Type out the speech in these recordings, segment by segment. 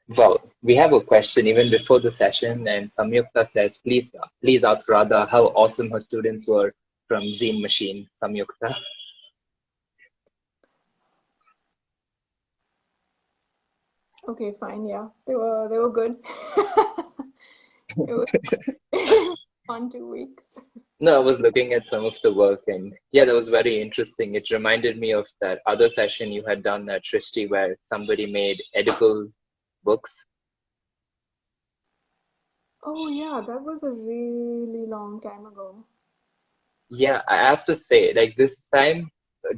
Well, we have a question even before the session, and Samyukta says, please ask Radha how awesome her students were from Zine Machine, Samyukta. Okay, fine. Yeah, they were good. It was fun 2 weeks. No, I was looking at some of the work, and yeah, that was very interesting. It reminded me of that other session you had done at Shrishti where somebody made edible books. Oh yeah, that was a really long time ago. Yeah, I have to say, like this time,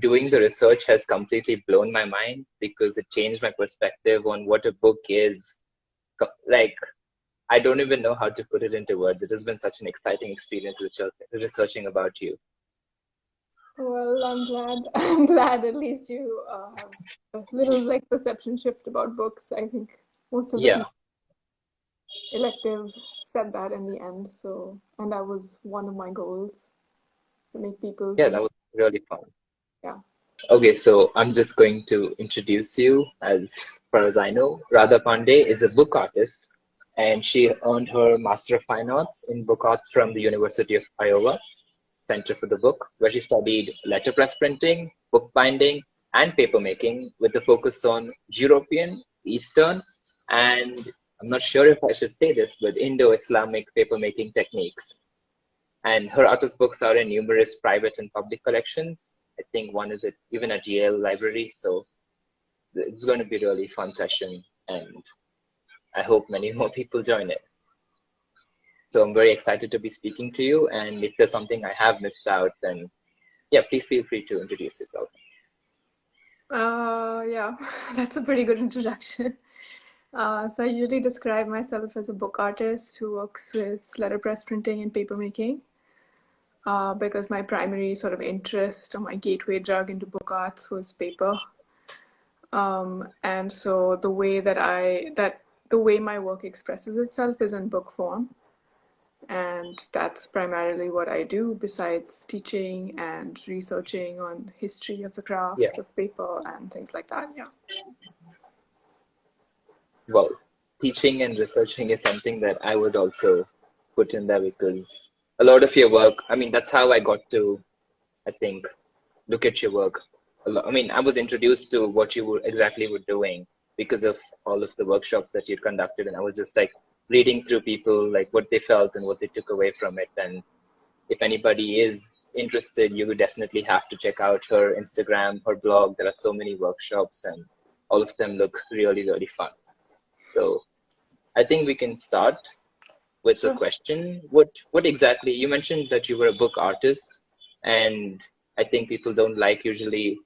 doing the research has completely blown my mind because it changed my perspective on what a book is. Like, I don't even know how to put it into words. It has been such an exciting experience researching about you. Well, I'm glad. I'm glad at least you have a little like perception shift about books. I think most of the Yeah, people elective said that in the end. So, and that was one of my goals to make people yeah, think. that was really fun. Yeah. Okay, so I'm just going to introduce you. As far as I know, Radha Pandey is a book artist, and she earned her Master of Fine Arts in Book Arts from the University of Iowa Center for the Book, where she studied letterpress printing, bookbinding, and papermaking with a focus on European, Eastern, and I'm not sure if I should say this, but Indo-Islamic papermaking techniques. And her artist books are in numerous private and public collections. I think one is even at Yale Library. So it's going to be a really fun session, and I hope many more people join it. So I'm very excited to be speaking to you. And if there's something I have missed out, then yeah, please feel free to introduce yourself. Yeah, that's a pretty good introduction. So I usually describe myself as a book artist who works with letterpress printing and papermaking, because my primary sort of interest or my gateway drug into book arts was paper. And so the way my work expresses itself is in book form. And that's primarily what I do besides teaching and researching on history of the Yeah, craft of paper and things like that. Yeah. well, teaching and researching is something that I would also put in there because a lot of your work, I mean, that's how I got to, I think, look at your work. I mean, I was introduced to what you exactly were doing because of all of the workshops that you conducted, and I was just like reading through people, like what they felt and what they took away from it. And if anybody is interested, you would definitely have to check out her Instagram, her blog. There are so many workshops, and all of them look really, really fun. So I think we can start with a Sure. question. What exactly, you mentioned that you were a book artist, and I think people don't like usually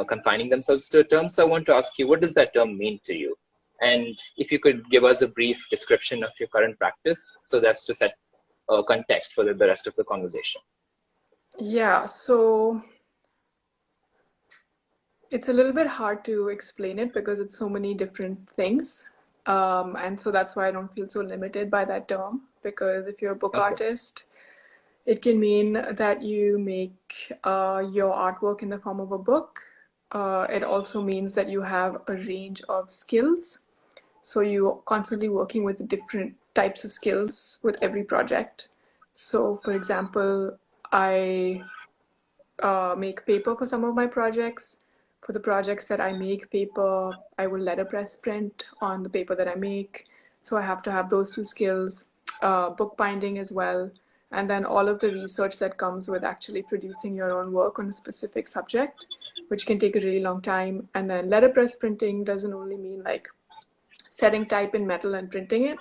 confining themselves to a term. So I want to ask you, what does that term mean to you? And if you could give us a brief description of your current practice, so that's to set context for the rest of the conversation. Yeah, so it's a little bit hard to explain it because it's so many different things. And so that's why I don't feel so limited by that term. Because if you're a book Okay. artist, it can mean that you make your artwork in the form of a book. It also means that you have a range of skills. So you're constantly working with different types of skills with every project. So, for example, I make paper for some of my projects. For the projects that I make paper, I will letterpress print on the paper that I make. So I have to have those two skills, bookbinding as well, and then all of the research that comes with actually producing your own work on a specific subject, which can take a really long time. And then letterpress printing doesn't only mean like setting type in metal and printing it,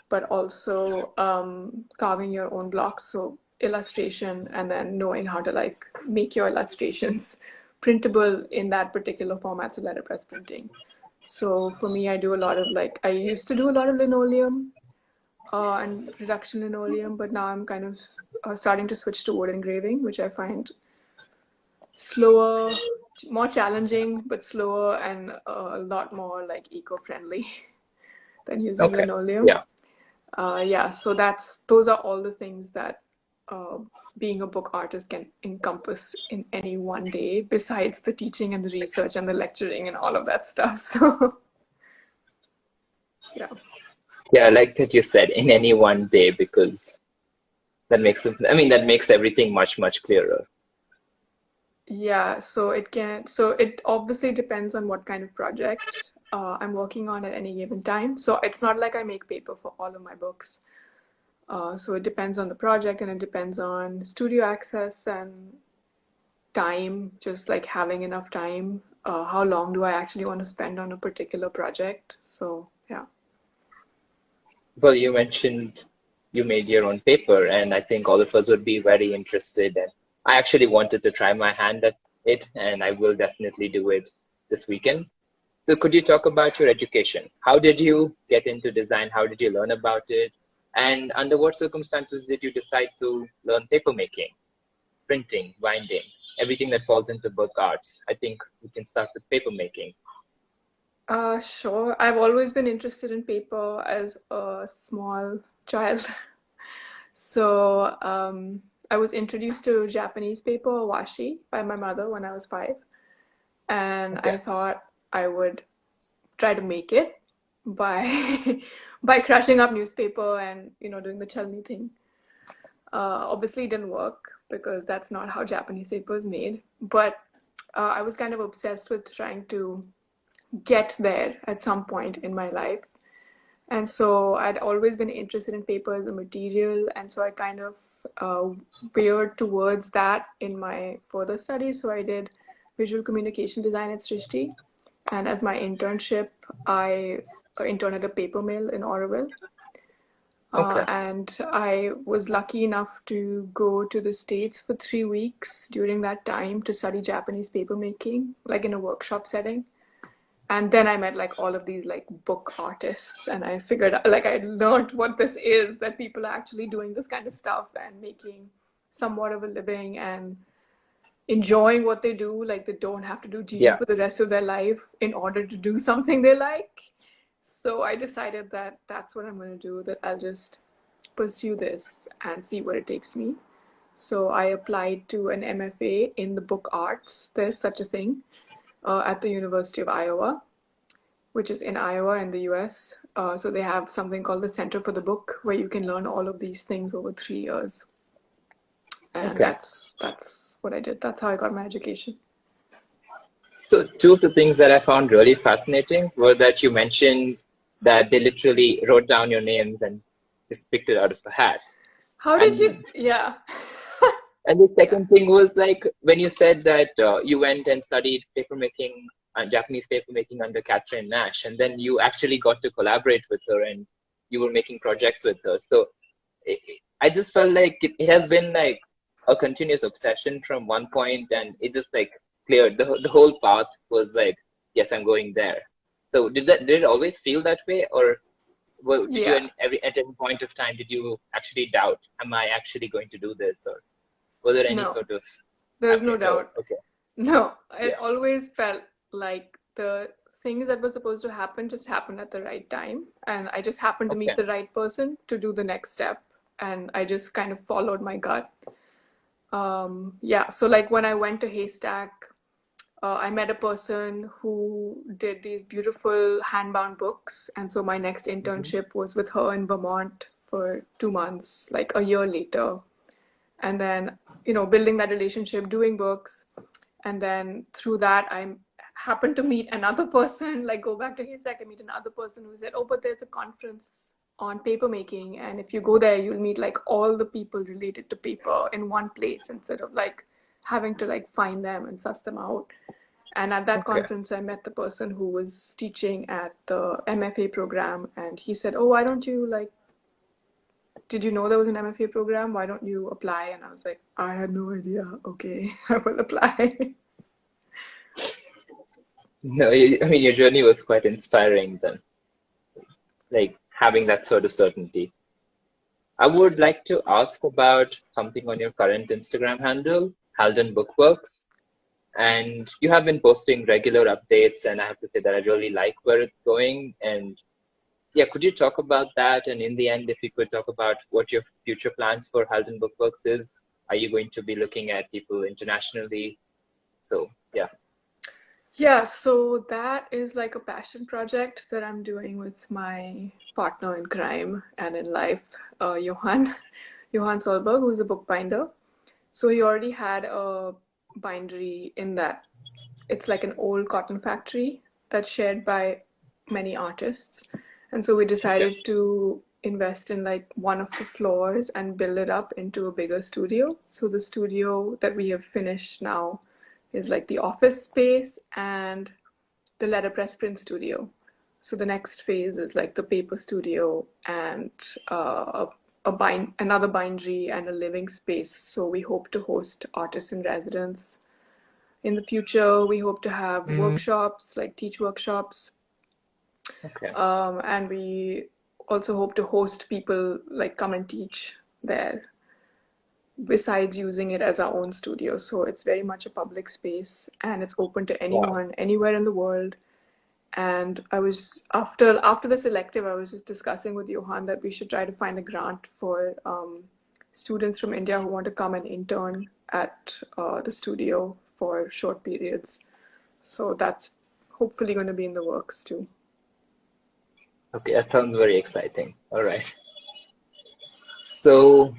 but also carving your own blocks. So illustration and then knowing how to like make your illustrations printable in that particular format, so letterpress printing. So for me, I do a lot of like, I used to do a lot of linoleum and reduction linoleum, but now I'm kind of starting to switch to wood engraving, which I find slower, more challenging, but slower and a lot more like eco-friendly than using Okay. linoleum. Yeah. Yeah, so those are all the things that uh, being a book artist can encompass in any one day, besides the teaching and the research and the lecturing and all of that stuff. So Yeah. Yeah, I like that you said in any one day, because that makes it, I mean, that makes everything much, much clearer. Yeah, so it obviously depends on what kind of project I'm working on at any given time. So it's not like I make paper for all of my books. So it depends on the project and it depends on studio access and time, just like having enough time. How long do I actually want to spend on a particular project? So yeah. Well, you mentioned you made your own paper, and I think all of us would be very interested. And I actually wanted to try my hand at it, and I will definitely do it this weekend. So could you talk about your education? How did you get into design? How did you learn about it? And under what circumstances did you decide to learn papermaking, printing, binding, everything that falls into book arts? I think we can start with papermaking. Sure. I've always been interested in paper as a small child. So I was introduced to Japanese paper, washi, by my mother when I was 5. And Okay. I thought I would try to make it by by crushing up newspaper and doing the chalni thing. Obviously, it didn't work because that's not how Japanese paper is made. But I was kind of obsessed with trying to get there at some point in my life. And so I'd always been interested in paper as a material. And so I kind of uh, veered towards that in my further studies. So I did visual communication design at Srishti. And as my internship, I interned at a paper mill in Oroville. Okay. And I was lucky enough to go to the States for 3 weeks during that time to study Japanese papermaking, like in a workshop setting. And then I met like all of these like book artists, and I figured like I learned what this is, that people are actually doing this kind of stuff and making somewhat of a living and enjoying what they do. Like they don't have to do GD Yeah. for the rest of their life in order to do something they like. So I decided that that's what I'm going to do, that I'll just pursue this and see where it takes me. So I applied to an MFA in the book arts. There's such a thing at the University of Iowa, which is in Iowa in the US. So they have something called the Center for the Book, where you can learn all of these things over 3 years. And Okay. that's what I did. That's how I got my education. So two of the things that I found really fascinating were that you mentioned that they literally wrote down your names and just picked it out of a hat. How did you? And Yeah. and the Yeah. second thing was like when you said that you went and studied papermaking, Japanese papermaking under Catherine Nash, and then you actually got to collaborate with her and you were making projects with her. So I just felt like it has been like a continuous obsession from one point, and it just like cleared the whole path was like, yes, I'm going there. So did it always feel that way, or well, did you Yeah. at any point of time did you actually doubt, am I actually going to do this, or was there any No, sort of there's no no? doubt. Okay. No, it Yeah. always felt like the things that were supposed to happen just happened at the right time. And I just happened to meet Okay. the right person to do the next step. And I just kind of followed my gut. Yeah, so like when I went to Haystack, I met a person who did these beautiful hand-bound books, and so my next Hmm. internship was with her in Vermont for 2 months, like a year later. And then, building that relationship, doing books, and then through that, I happened to meet another person, like go back to Haystack and meet another person who said, "Oh, but there's a conference on paper making, and if you go there, you'll meet like all the people related to paper in one place instead of like having to like find them and suss them out." And at that Okay. conference, I met the person who was teaching at the MFA program, and he said, "Oh, why don't you like, did you know there was an MFA program? Why don't you apply?" And I was like, "I had no idea. Okay, I will apply." No, I mean your journey was quite inspiring then, like having that sort of certainty. I would like to ask about something on your current Instagram handle, Halden Bookworks. And you have been posting regular updates, and I have to say that I really like where it's going. And yeah, could you talk about that? And in the end, if you could talk about what your future plans for Halden Bookworks is, are you going to be looking at people internationally? So yeah. Yeah, so that is like a passion project that I'm doing with my partner in crime and in life, Johan, Johan Solberg, who's a bookbinder. So he already had a bindery in that it's like an old cotton factory that's shared by many artists. And so we Okay. decided to invest in like one of the floors and build it up into a bigger studio. So the studio that we have finished now is like the office space and the letterpress print studio. So the next phase is like the paper studio and another bindery and a living space. So we hope to host artists in residence. In the future, we hope to have workshops, like teach workshops, Okay. and we also hope to host people like come and teach there. Besides using it as our own studio, so it's very much a public space and it's open to Wow. anyone, anywhere in the world. And I was after this elective, I was just discussing with Johan that we should try to find a grant for students from India who want to come and intern at the studio for short periods. So that's hopefully going to be in the works too. Okay, that sounds very exciting. All right. So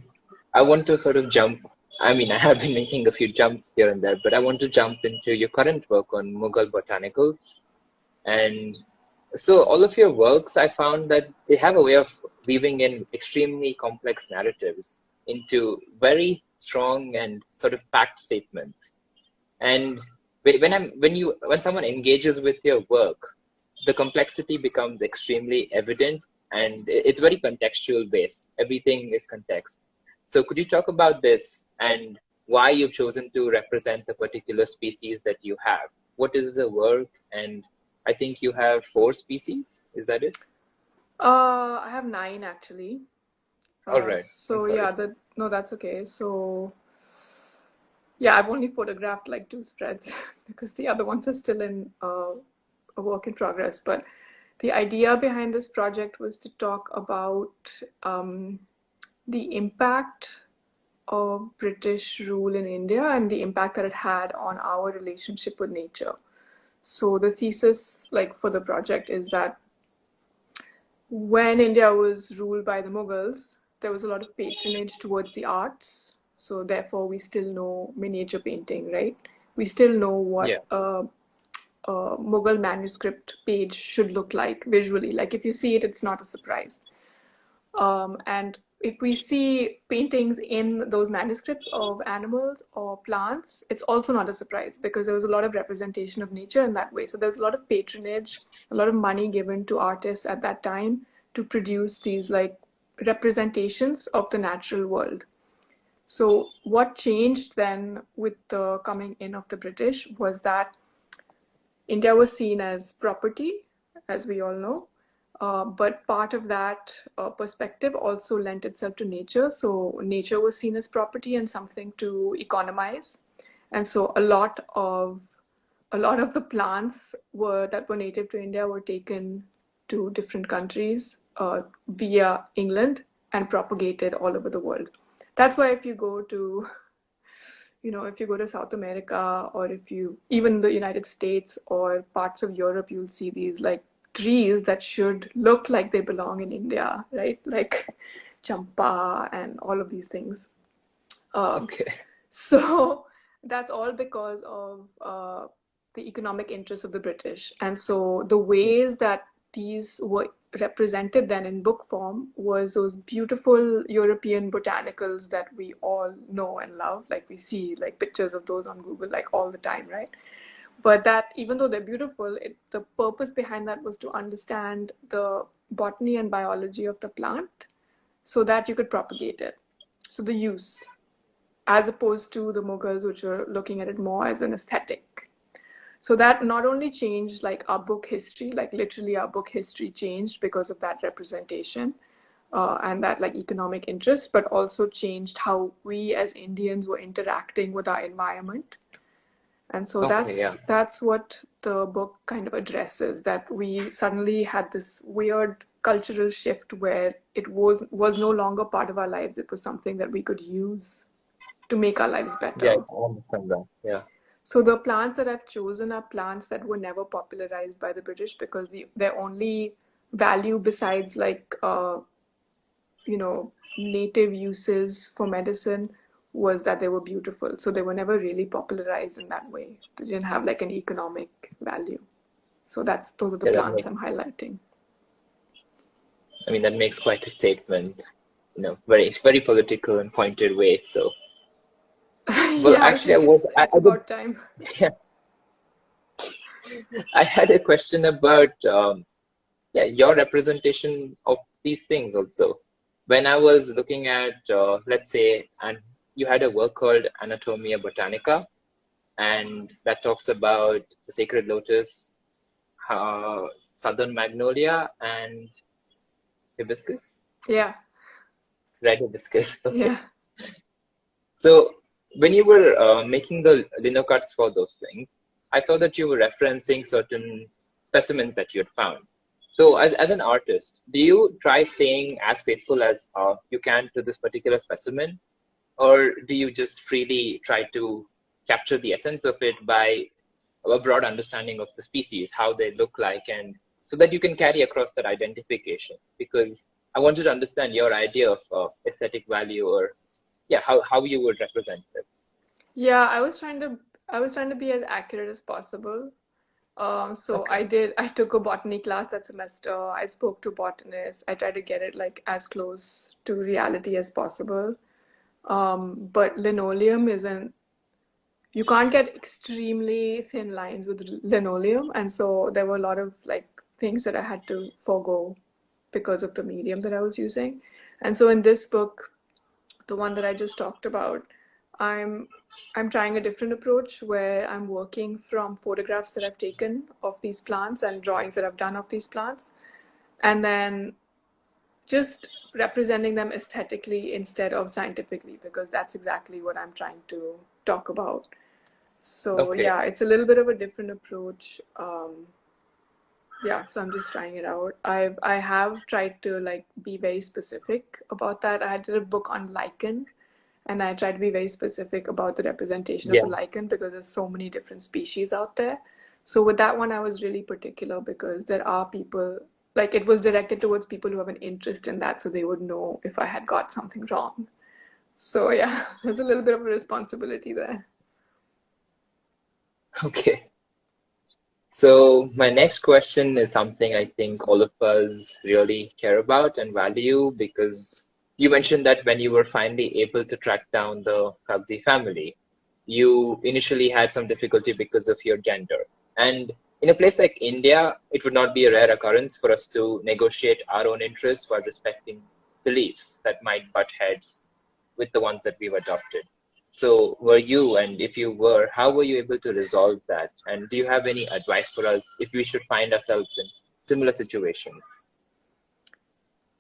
I want to sort of jump. I mean, I have been making a few jumps here and there, but I want to jump into your current work on Mughal botanicals. And so all of your works, I found that they have a way of weaving in extremely complex narratives into very strong and sort of fact statements. And when someone engages with your work, the complexity becomes extremely evident, and it's very contextual based. Everything is context. So could you talk about this and why you've chosen to represent the particular species that you have? What is the work? And I think you have 4 species. Is that it? I have 9 actually. All right. I'm So yeah, sorry. no, that's okay. So yeah, I've only photographed like 2 spreads because the other ones are still in a work in progress. But the idea behind this project was to talk about um, the impact of British rule in India and the impact that it had on our relationship with nature. So the thesis, like for the project, is that when India was ruled by the Mughals, there was a lot of patronage towards the arts. So therefore, we still know miniature painting, right? We still know Yeah. what a Mughal manuscript page should look like visually. Like if you see it, it's not a surprise. And if we see paintings in those manuscripts of animals or plants, it's also not a surprise because there was a lot of representation of nature in that way. So there's a lot of patronage, a lot of money given to artists at that time to produce these like representations of the natural world. So what changed then with the coming in of the British was that India was seen as property, as we all know, but part of that perspective also lent itself to nature. So nature was seen as property and something to economize. And so a lot of the plants that were native to India were taken to different countries via England and propagated all over the world. That's why if you go to if you go to South America or if you even the United States or parts of Europe, you'll see these like trees that should look like they belong in India, right? Like champa and all of these things. Um, Okay. so that's all because of the economic interests of the British. And so the ways that these were represented then in book form was those beautiful European botanicals that we all know and love. Like we see like pictures of those on Google like all the time, right? But that even though they're beautiful, the purpose behind that was to understand the botany and biology of the plant so that you could propagate it. So the use as opposed to the Mughals, which were looking at it more as an aesthetic. So that not only changed like our book history, like literally our book history changed because of that representation and that like economic interest, but also changed how we as Indians were interacting with our environment. And so Okay. that's Yeah. that's what the book kind of addresses, that we suddenly had this weird cultural shift where it was no longer part of our lives. It was something that we could use to make our lives Yeah. better. I understand that. Yeah. So the plants that I've chosen are plants that were never popularized by the British because their only value besides like native uses for medicine was that they were beautiful. So they were never really popularized in that way. They didn't have like an economic value. So those are the Yeah, that plants makes, I'm highlighting. I mean, that makes quite a statement, very, very political and pointed way. So, well, Yeah, I actually, think it's I did, about time. yeah, I had a question about, yeah, your representation of these things also. When I was looking at, let's say, and you had a work called Anatomia Botanica, and that talks about the sacred lotus, southern magnolia, and hibiscus, Yeah, red hibiscus. Okay. yeah. So when you were making the lino cuts for those things, I saw that you were referencing certain specimens that you had found. So as an artist, do you try staying as faithful as you can to this particular specimen, or do you just freely try to capture the essence of it by a broad understanding of the species, how they look like, and so that you can carry across that identification? Because I wanted to understand your idea of aesthetic value, or yeah, how you would represent this. Yeah, I was trying to be as accurate as possible. So Okay. I took a botany class that semester. I spoke to botanists. I tried to get it like as close to reality as possible. But linoleum isn't, you can't get extremely thin lines with linoleum. And so there were a lot of like things that I had to forego because of the medium that I was using. And so in this book, the one that I just talked about, I'm I'm trying a different approach where I'm working from photographs that I've taken of these plants and drawings that I've done of these plants, and then just representing them aesthetically instead of scientifically, because that's exactly what I'm trying to talk about. So Okay. yeah, it's a little bit of a different approach. Yeah, so I'm just trying it out. I have tried to like be very specific about that. I did a book on lichen, and I tried to be very specific about the representation of the Yeah. lichen because there's so many different species out there. So with that one, I was really particular because there are people, like it was directed towards people who have an interest in that, so they would know if I had got something wrong. So yeah, there's a little bit of a responsibility there. Okay. So my next question is something I think all of us really care about and value, because you mentioned that when you were finally able to track down the Kagzi family, you initially had some difficulty because of your gender. And in a place like India, it would not be a rare occurrence for us to negotiate our own interests while respecting beliefs that might butt heads with the ones that we've adopted. So were you, and if you were, how were you able to resolve that? And do you have any advice for us if we should find ourselves in similar situations?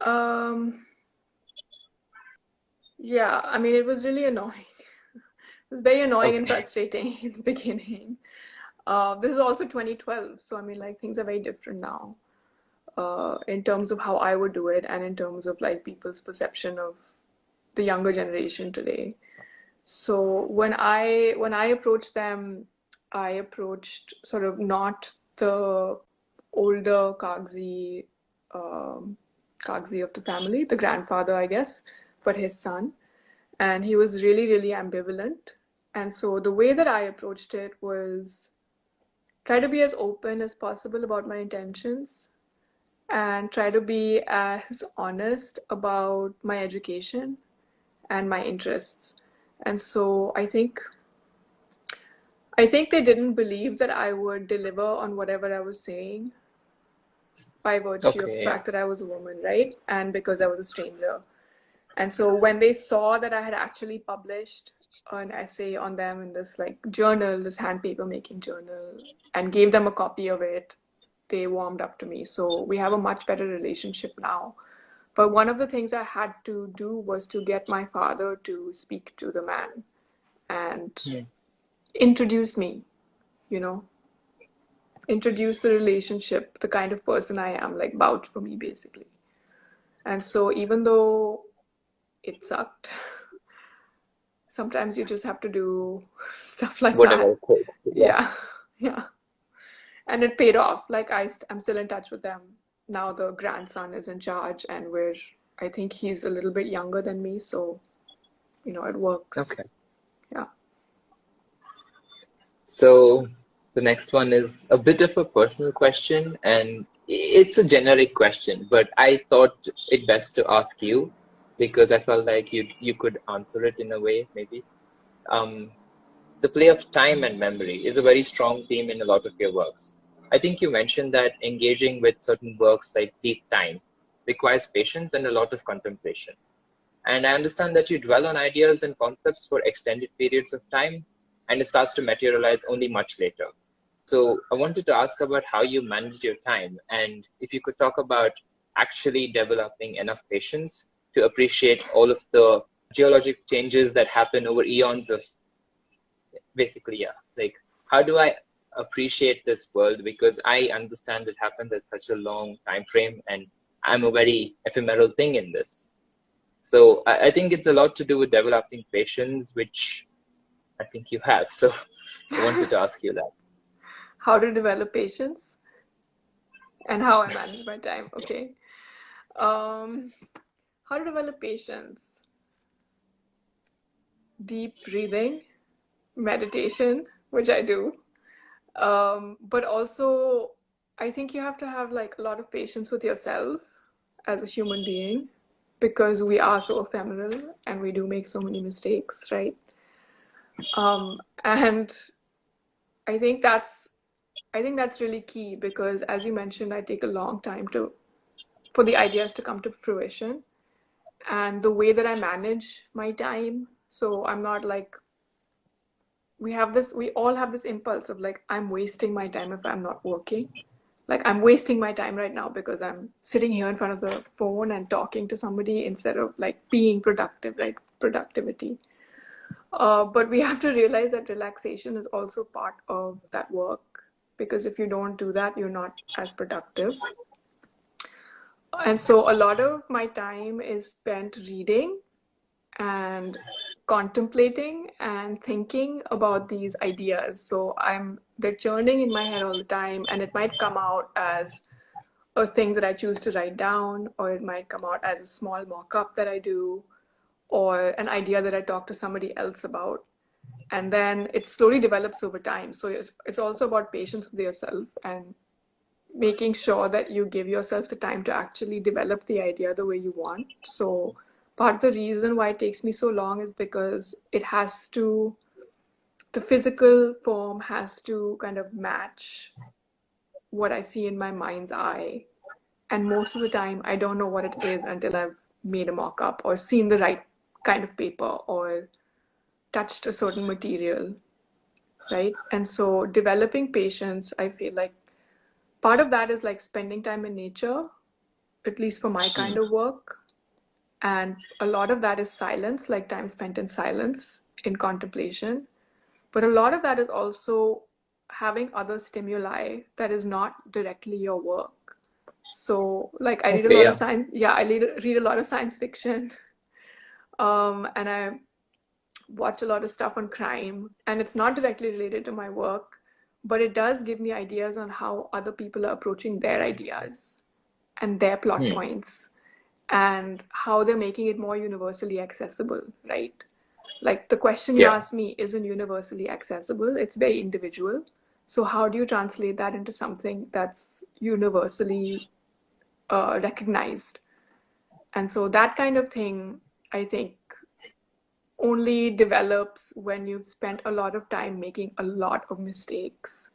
Um, yeah, I mean, it was really annoying. It was very annoying and Okay. frustrating in the beginning. This is also 2012, so I mean, like things are very different now, in terms of how I would do it and in terms of like people's perception of the younger generation today. So when I approached them, I approached sort of not the older um, Kagzi of the family, the grandfather, I guess, but his son. And he was really, really ambivalent. And so the way that I approached it was try to be as open as possible about my intentions and try to be as honest about my education and my interests. And so I think they didn't believe that I would deliver on whatever I was saying by virtue of the Okay. fact that I was a woman, right? And because I was a stranger. And so when they saw that I had actually published an essay on them in this like journal, this hand paper making journal, and gave them a copy of it, they warmed up to me. So we have a much better relationship now. But one of the things I had to do was to get my father to speak to the man and Hmm. introduce me, you know, introduce the relationship, the kind of person I am, like vouch for me basically. And so even though it sucked, sometimes you just have to do stuff like Whatever that. it takes. Yeah. Yeah, yeah. And it paid off. Like I'm still in touch with them. Now the grandson is in charge, and I think he's a little bit younger than me, so it works. Okay. Yeah. So the next one is a bit of a personal question, and it's a generic question, but I thought it best to ask you because I felt like you could answer it in a way, maybe. Um, the play of time and memory is a very strong theme in a lot of your works. I think you mentioned that engaging with certain works like Deep Time requires patience and a lot of contemplation. And I understand that you dwell on ideas and concepts for extended periods of time, and it starts to materialize only much later. So I wanted to ask about how you manage your time, and if you could talk about actually developing enough patience to appreciate all of the geologic changes that happen over eons of basically, yeah, like how do I appreciate this world, because I understand it happens at such a long time frame and I'm a very ephemeral thing in this. So I think it's a lot to do with developing patience, which I think you have. So I wanted to ask you that. How to develop patience and how I manage my time. Okay. Um, how to develop patience? Deep breathing, meditation, which I do. But also, I think you have to have like a lot of patience with yourself as a human being because we are so ephemeral and we do make so many mistakes, right? And I think that's really key because, as you mentioned, I take a long time for the ideas to come to fruition, and the way that I manage my time. So I'm not like we all have this impulse of like I'm wasting my time if I'm not working. Like I'm wasting my time right now because I'm sitting here in front of the phone and talking to somebody instead of like being productive, right? Productivity. But we have to realize that relaxation is also part of that work because if you don't do that, you're not as productive. And so a lot of my time is spent reading and contemplating and thinking about these ideas. So they're churning in my head all the time, and it might come out as a thing that I choose to write down, or it might come out as a small mock-up that I do, or an idea that I talk to somebody else about. And then it slowly develops over time. So it's also about patience with yourself and making sure that you give yourself the time to actually develop the idea the way you want. So part of the reason why it takes me so long is because the physical form has to kind of match what I see in my mind's eye. And most of the time, I don't know what it is until I've made a mock up or seen the right kind of paper or touched a certain material, right? And so developing patience, I feel like part of that is like spending time in nature, at least for my kind of work. And a lot of that is silence, like time spent in silence, in contemplation. But a lot of that is also having other stimuli that is not directly your work. So, like, I read a Okay, lot of yeah. science. Yeah, I read a lot of science fiction, and I watch a lot of stuff on crime. And it's not directly related to my work, but it does give me ideas on how other people are approaching their ideas and their plot Hmm. points and how they're making it more universally accessible, right? Like the question you Yeah. asked me isn't universally accessible, it's very individual. So, how do you translate that into something that's universally recognized? And so, that kind of thing, I think, only develops when you've spent a lot of time making a lot of mistakes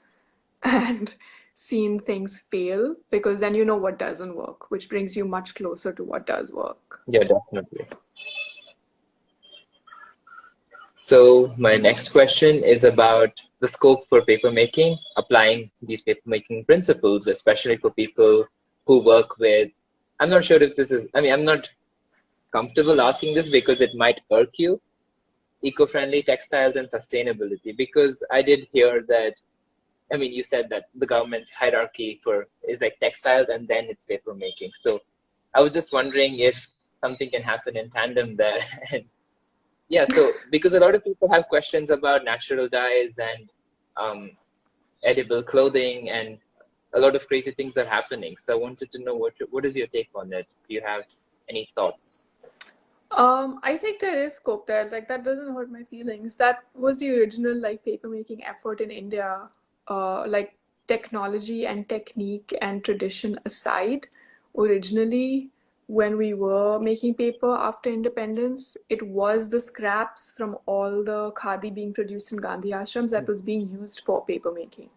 and seen things fail, because then you know what doesn't work, which brings you much closer to what does work. Yeah, definitely. So my next question is about the scope for papermaking, applying these papermaking principles, especially for people who work with, I'm not sure if this is, I mean, I'm not comfortable asking this because it might irk you, eco-friendly textiles and sustainability, because I did hear that, I mean, you said that the government's hierarchy for is like textiles and then it's papermaking. So I was just wondering if something can happen in tandem there. And yeah, so because a lot of people have questions about natural dyes and um, edible clothing, and a lot of crazy things are happening. So I wanted to know what is your take on it? Do you have any thoughts? I think there is scope there. Like that doesn't hurt my feelings. That was the original like papermaking effort in India. Like technology and technique and tradition aside, originally when we were making paper after independence, it was the scraps from all the khadi being produced in Gandhi ashrams that was being used for papermaking.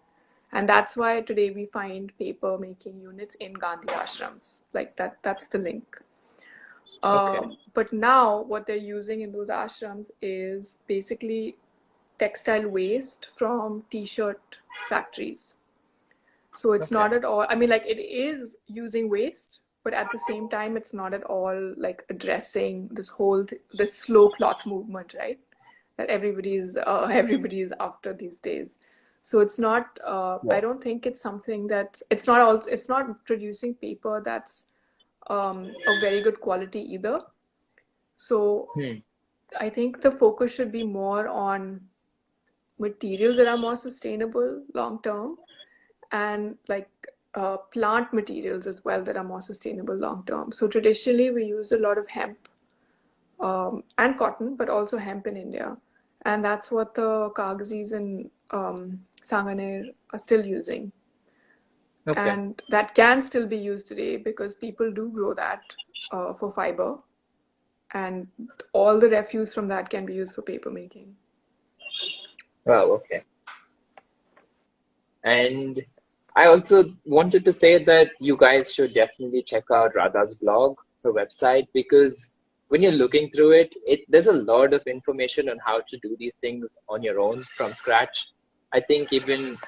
And that's why today we find paper making units in Gandhi ashrams. Like that's the link. Okay. But now what they're using in those ashrams is basically textile waste from t-shirt factories. So it's Okay. not at all, I mean, like it is using waste, but at the same time, it's not at all like addressing this slow cloth movement, right? That everybody's after these days. So it's not, Yeah. I don't think it's something that, it's not producing paper that's of very good quality either. So Hmm. I think the focus should be more on materials that are more sustainable long term, and like plant materials as well that are more sustainable long term. So traditionally we use a lot of hemp and cotton, but also hemp in India, and that's what the Kagazis and Sanganer are still using, Okay. and that can still be used today because people do grow that for fiber, and all the refuse from that can be used for paper making. Wow. Okay. And I also wanted to say that you guys should definitely check out Radha's blog, her website, because when you're looking through it, there's a lot of information on how to do these things on your own from scratch. I think even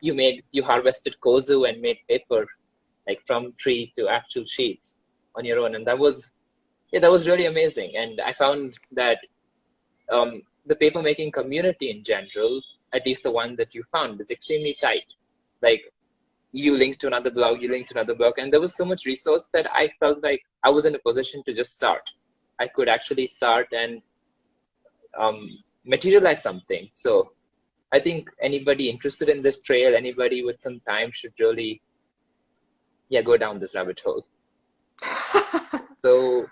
you harvested kozu and made paper like from tree to actual sheets on your own, and that was really amazing. And I found that the papermaking community in general, at least the one that you found, is extremely tight. Like you link to another blog, you link to another blog, and there was so much resource that I felt like I was in a position to just start. I could actually start and um, materialize something. So I think anybody interested in this trail, anybody with some time, should really, yeah, go down this rabbit hole. So,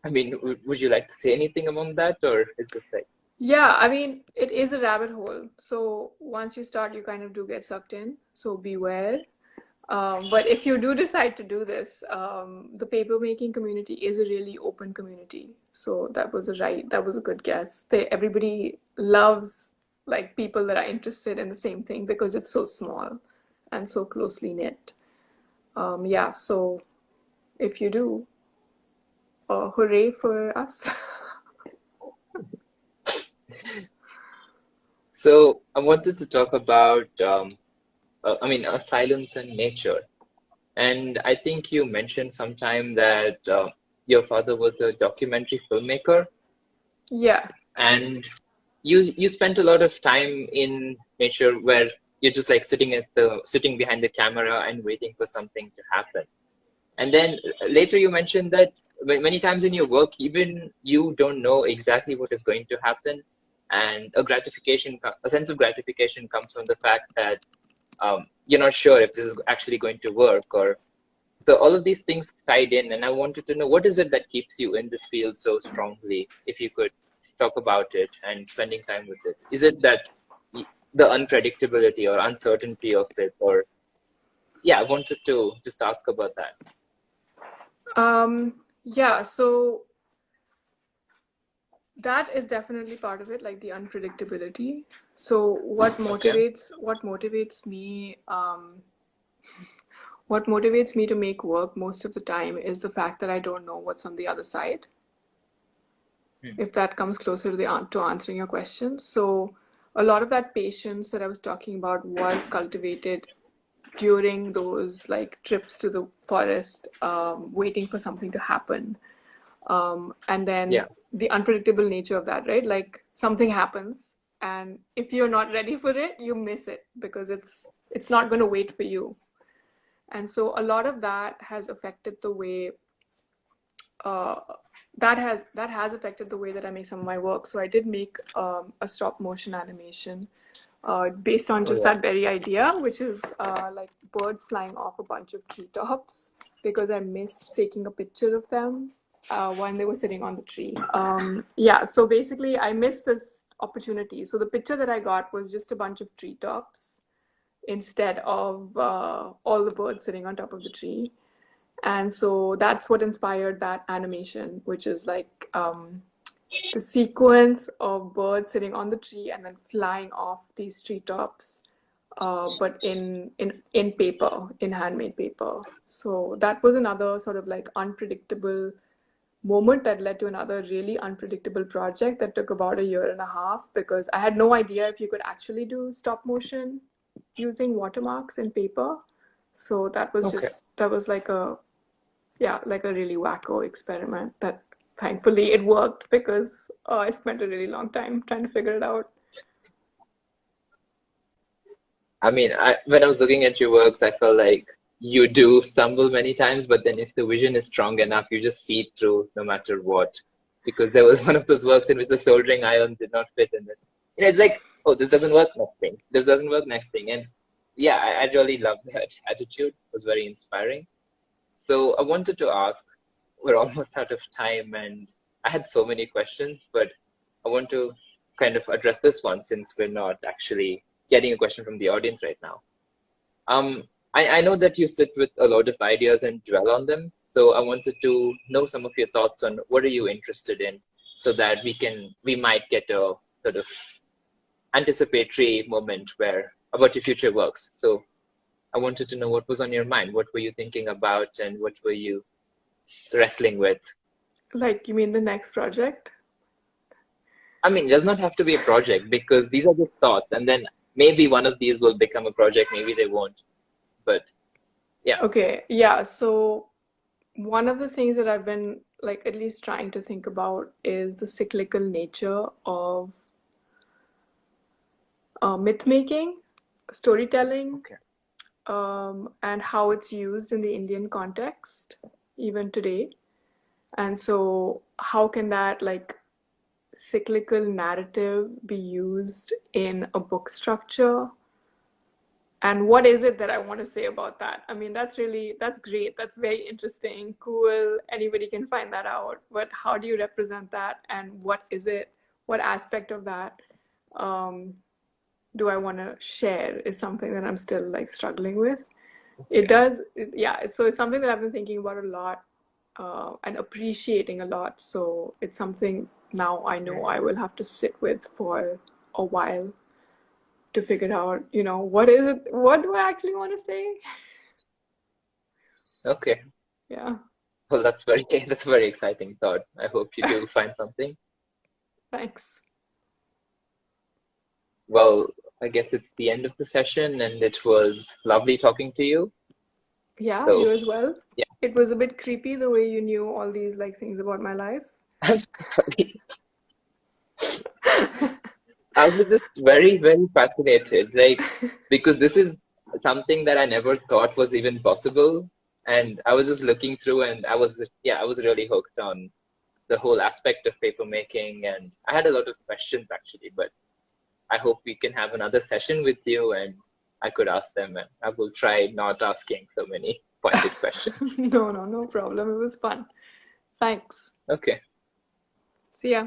I mean, would you like to say anything among that, or is this like, Yeah, I mean, it is a rabbit hole. So once you start, you kind of do get sucked in. So beware. But if you do decide to do this, the papermaking community is a really open community. So that was a good guess. Everybody loves like people that are interested in the same thing because it's so small and so closely knit. Yeah, so if you do, hooray for us. so I wanted to talk about, silence and nature. And I think you mentioned sometime that your father was a documentary filmmaker, Yeah. and you spent a lot of time in nature where you're just like sitting behind the camera and waiting for something to happen. And then later you mentioned that many times in your work, even you don't know exactly what is going to happen, and a sense of gratification comes from the fact that you're not sure if this is actually going to work, or so all of these things tied in. And I wanted to know, what is it that keeps you in this field so strongly? If you could talk about it and spending time with it, is it that the unpredictability or uncertainty of it, or yeah, I wanted to just ask about that. Yeah, so that is definitely part of it, like the unpredictability. So Okay. what motivates me what motivates me to make work most of the time is the fact that I don't know what's on the other side, Hmm. if that comes closer to to answering your question. So a lot of that patience that I was talking about was cultivated during those like trips to the forest, waiting for something to happen. And then Yeah. the unpredictable nature of that, right? Like something happens, and if you're not ready for it, you miss it because it's not going to wait for you. And so a lot of that has affected the way uh, that has affected the way that I make some of my work. So I did make a stop motion animation based on Oh just yeah. that very idea, which is like birds flying off a bunch of treetops, because I missed taking a picture of them when they were sitting on the tree. Yeah, so basically I missed this opportunity. So the picture that I got was just a bunch of treetops instead of all the birds sitting on top of the tree. And so that's what inspired that animation, which is like the sequence of birds sitting on the tree and then flying off these treetops, but in paper, in handmade paper. So that was another sort of like unpredictable moment that led to another really unpredictable project that took about a year and a half, because I had no idea if you could actually do stop motion using watermarks in paper. So Okay. that was like a, yeah, like a really wacko experiment that thankfully it worked, because I spent a really long time trying to figure it out. I mean, when I was looking at your works, I felt like you do stumble many times, but then if the vision is strong enough, you just see through no matter what. Because there was one of those works in which the soldering iron did not fit in it. It's like, oh, this doesn't work, next thing. This doesn't work, next thing. And yeah, I really loved that attitude. It was very inspiring. So I wanted to ask, we're almost out of time, and I had so many questions, but I want to kind of address this one since we're not actually getting a question from the audience right now. I know that you sit with a lot of ideas and dwell on them, so I wanted to know some of your thoughts on what are you interested in, so that we might get a sort of anticipatory moment where about your future works. So I wanted to know what was on your mind, what were you thinking about, and what were you wrestling with? Like, you mean the next project? I mean, it does not have to be a project because these are just thoughts, and then maybe one of these will become a project, maybe they won't. But yeah, Okay, yeah. So one of the things that I've been like at least trying to think about is the cyclical nature of myth making, storytelling, okay, and how it's used in the Indian context even today. And so, how can that like cyclical narrative be used in a book structure? And what is it that I want to say about that? I mean, that's great. That's very interesting, cool. Anybody can find that out. But how do you represent that? And what is it? What aspect of that um, do I want to share is something that I'm still like struggling with. It okay, does, yeah. So it's something that I've been thinking about a lot and appreciating a lot. So it's something now I know I will have to sit with for a while to figure out, what is it? What do I actually want to say? okay. Yeah, Well, that's very that's a very exciting thought. I hope you do find something. thanks. Well, I guess it's the end of the session, and it was lovely talking to you. Yeah, So you as well. yeah, It was a bit creepy the way you knew all these like things about my life. I'm so sorry. I was just very, very fascinated, like, because this is something that I never thought was even possible. And I was just looking through and I was really hooked on the whole aspect of paper making. And I had a lot of questions actually, but I hope we can have another session with you and I could ask them. And I will try not asking so many pointed questions. No, no, no problem. It was fun. Thanks. Okay. See ya.